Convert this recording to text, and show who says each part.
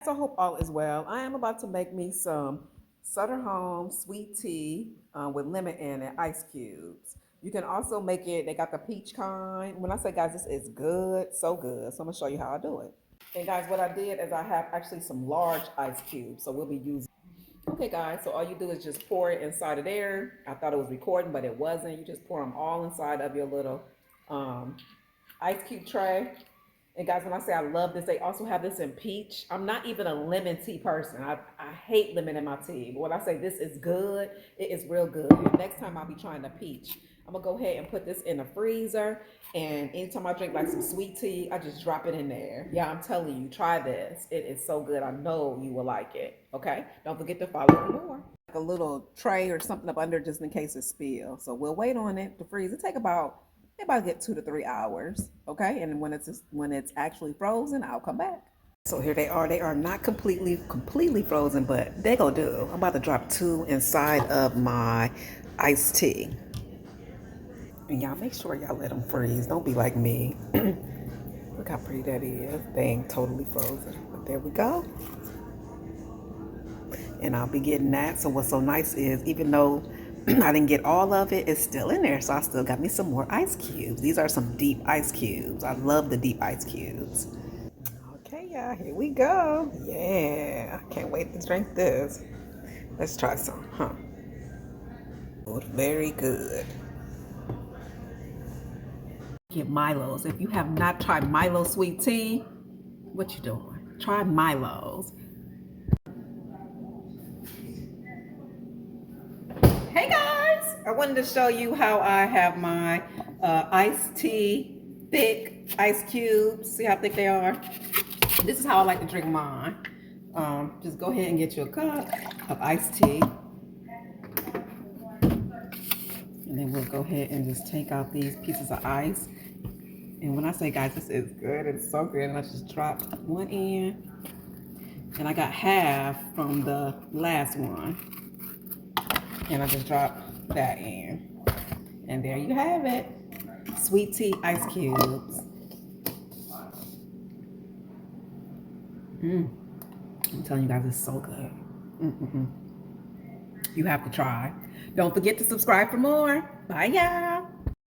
Speaker 1: So I hope all is well. I am about to make me some Sutter Home sweet tea with lemon in it, ice cubes. You can also make it, they got the peach kind. When I say guys, this is good, so good. So I'm gonna show you how I do it. And guys, what I did is I have actually some large ice cubes. So we'll be using. Okay guys, so all you do is just pour it inside of there. I thought it was recording, but it wasn't. You just pour them all inside of your little um, ice cube tray. And guys, when I say I love this, they also have this in peach. I'm not even a lemon tea person. I hate lemon in my tea. But when I say this is good, it is real good. And next time I'll be trying the peach. I'm gonna go ahead and put this in the freezer. And anytime I drink like some sweet tea, I just drop it in there. Yeah, I'm telling you, try this. It is so good. I know you will like it. Okay? Don't forget to follow for more. Like a little tray or something up under just in case it spills. So we'll wait on it to freeze. It take about get 2 to 3 hours, okay? And when it's actually frozen, I'll come back. So here they are. They are not completely frozen, but they go do. I'm about to drop 2 inside of my iced tea. And y'all make sure y'all let them freeze. Don't be like me. Look how pretty that is. They ain't totally frozen, but there we go. And I'll be getting that. So what's so nice is even though I didn't get all of it, it's still in there. So I still got me some more ice cubes. These are some deep ice cubes. I love the deep ice cubes. Okay, y'all, here we go. Yeah, I can't wait to drink this. Let's try some, huh? Very good. Get Milo's. If you have not tried Milo sweet tea, what you doing? Try Milo's. Hey guys, I wanted to show you how I have my iced tea, thick ice cubes. See how thick they are? This is how I like to drink mine. Just go ahead and get you a cup of iced tea. And then we'll go ahead and just take out these pieces of ice. And when I say guys, this is good, it's so good. And let's just drop one in. And I got half from the last one. And I just drop that in. And there you have it. Sweet tea ice cubes. I'm telling you guys, it's so good. You have to try. Don't forget to subscribe for more. Bye, y'all.